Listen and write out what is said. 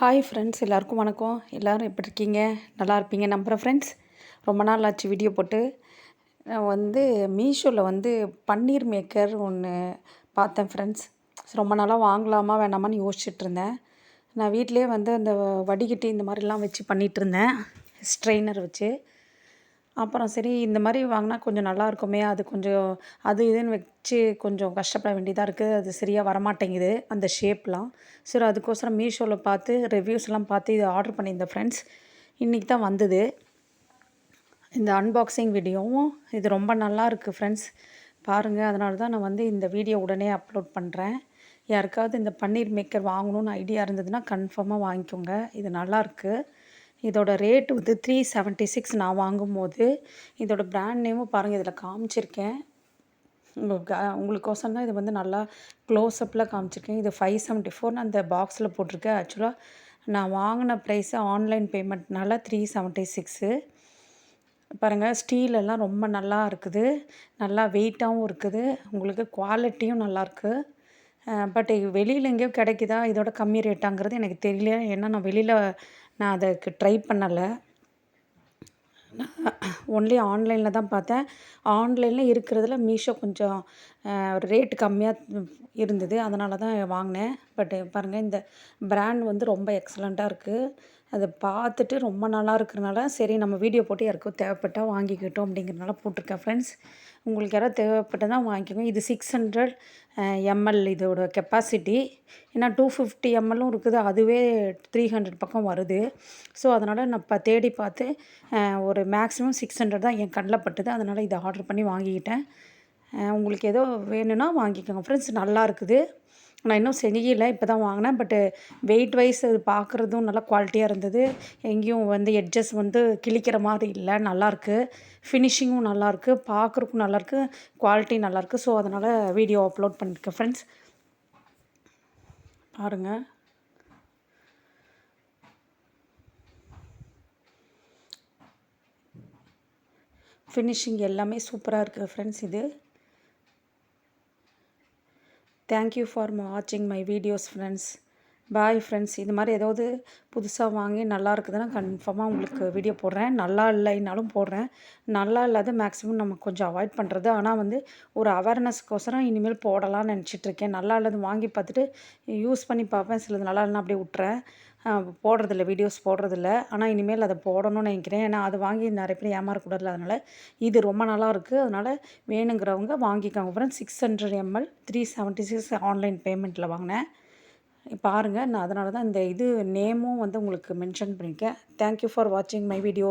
Hi friends, எல்லாருக்கும் வணக்கம். எல்லோரும் எப்படி இருக்கீங்க? நல்லா இருப்பீங்க நம்புகிறேன் ஃப்ரெண்ட்ஸ். ரொம்ப நாள் ஆச்சு வீடியோ போட்டு. நான் மீஷோவில் பன்னீர் மேக்கர் ஒன்று பார்த்தேன் ஃப்ரெண்ட்ஸ். ரொம்ப நாளாக வாங்கலாமா வேணாமான்னு யோசிச்சுட்ருந்தேன். நான் வீட்டிலே அந்த வடிகட்டி இந்த மாதிரிலாம் வச்சு பண்ணிகிட்ருந்தேன், ஸ்ட்ரெயினர் வச்சு. அப்புறம் சரி இந்த மாதிரி வாங்கினா கொஞ்சம் நல்லா இருக்குமே, அது கொஞ்சம் அது இதுன்னு வச்சு கொஞ்சம் கஷ்டப்பட வேண்டியதாக இருக்குது. அது சரியாக வரமாட்டேங்குது அந்த ஷேப்லாம். சரி அதுக்கோசரம் மீஷோவில் பார்த்து ரிவ்யூஸ்லாம் பார்த்து இது ஆர்டர் பண்ணியிருந்தேன் ஃப்ரெண்ட்ஸ். இன்றைக்கி தான் வந்தது இந்த அன்பாக்சிங் வீடியோவும். இது ரொம்ப நல்லா இருக்குது ஃப்ரெண்ட்ஸ், பாருங்கள். அதனால தான் நான் இந்த வீடியோ உடனே அப்லோட் பண்ணுறேன். யாருக்காவது இந்த பன்னீர் மேக்கர் வாங்கணுன்னு ஐடியா இருந்ததுன்னா கன்ஃபார்மாக வாங்கிக்கோங்க. இது நல்லாயிருக்கு. இதோட ரேட் 376 நான் வாங்கும்போது. இதோட பிராண்ட் நேமும் பாருங்கள் இதில் காமிச்சிருக்கேன். உங்களுக்கோசரம் தான் இது நல்லா க்ளோஸ்அப்பில் காமிச்சிருக்கேன். இது 574 அந்த பாக்ஸில் போட்டிருக்கேன். ஆக்சுவலாக நான் வாங்கின ப்ரைஸு ஆன்லைன் பேமெண்ட்னால 376. பாருங்கள், ஸ்டீலெல்லாம் ரொம்ப நல்லா இருக்குது, நல்லா வெயிட்டாகவும் இருக்குது, உங்களுக்கு குவாலிட்டியும் நல்லாயிருக்கு. பட் வெளியில் எங்கேயோ கிடைக்குதா இதோட கம்மி ரேட்டாங்கிறது எனக்கு தெரியல. ஏன்னா நான் அதுக்கு ட்ரை பண்ணலை. ஒன்லி ஆன்லைனில் தான் பார்த்தேன். ஆன்லைனில் இருக்கிறதுல மீஷோ கொஞ்சம் ரேட்டு கம்மியாக இருந்தது, அதனால தான் வாங்கினேன். பட் பாருங்கள், இந்த பிராண்ட் ரொம்ப எக்ஸலண்ட்டாக இருக்குது. அதை பார்த்துட்டு ரொம்ப நல்லா இருக்கிறனால சரி நம்ம வீடியோ போட்டு யாருக்கும் தேவைப்பட்டால் வாங்கிக்கிட்டோம் அப்படிங்கிறனால போட்டிருக்கேன் ஃப்ரெண்ட்ஸ். உங்களுக்கு யாராவது தேவைப்பட்டதான் வாங்கிக்கோங்க. இது 600 ml இதோட கெப்பாசிட்டி. ஏன்னா 250 ml இருக்குது, அதுவே 300 பக்கம் வருது. ஸோ அதனால் நான் தேடி பார்த்து ஒரு மேக்ஸிமம் 600 தான் என் கண்ணில் பட்டுது. அதனால் இதை ஆர்டர் பண்ணி வாங்கிக்கிட்டேன். உங்களுக்கு ஏதோ வேணும்னா வாங்கிக்கோங்க ஃப்ரெண்ட்ஸ். நல்லா இருக்குது. நான் இன்னும் செய்யலை, இப்போ தான் வாங்கினேன். பட்டு வெயிட் வைஸ் அது பார்க்குறதும் நல்லா குவாலிட்டியாக இருந்தது. எங்கேயும் எட்ஜஸ் கிழிக்கிற மாதிரி இல்லை, நல்லாயிருக்கு. ஃபினிஷிங்கும் நல்லாயிருக்கு, பார்க்குறக்கும் நல்லாயிருக்கு, குவாலிட்டி நல்லாயிருக்கு. ஸோ அதனால் வீடியோ அப்லோட் பண்ணியிருக்கேன் ஃப்ரெண்ட்ஸ். பாருங்கள், ஃபினிஷிங் எல்லாமே சூப்பராக இருக்குது ஃப்ரெண்ட்ஸ். இது தேங்க்யூ ஃபார் வாட்சிங் my videos friends. Bye friends. இது மாதிரி ஏதாவது புதுசாக வாங்கி நல்லா இருக்குதுன்னா கன்ஃபார்மாக உங்களுக்கு வீடியோ போடுறேன். நல்லா இல்லைனாலும் போடுறேன். நல்லா இல்லாத மேக்ஸிமம் நம்ம கொஞ்சம் அவாய்ட் பண்ணுறது. ஆனால் ஒரு அவேர்னஸ்க்கோசரம் இனிமேல் போடலாம்னு நினச்சிட்ருக்கேன். நல்லா இல்லது வாங்கி பார்த்துட்டு யூஸ் பண்ணி பார்ப்பேன். சிலது நல்லா இல்லைனா அப்படியே விட்டுறேன், போடுறதில்ல, வீடியோஸ் போடுறதில்ல. ஆனால் இனிமேல் அதை போடணும்னு நினைக்கிறேன். ஏன்னா அதை வாங்கி நிறைய பேர் ஏமாறக்கூடாதுல. அதனால் இது ரொம்ப நல்லாயிருக்கு. அதனால் வேணுங்கிறவங்க வாங்கிக்கோங்க ஃப்ரெண்ட்ஸ். 600 ml 376 ஆன்லைன் பேமெண்ட்டில் வாங்கினேன். பாருங்கள், நான் அதனால தான் இந்த நேமும் உங்களுக்கு மென்ஷன் பண்ணியிருக்கேன். தேங்க்யூ ஃபார் வாட்சிங் மை வீடியோ.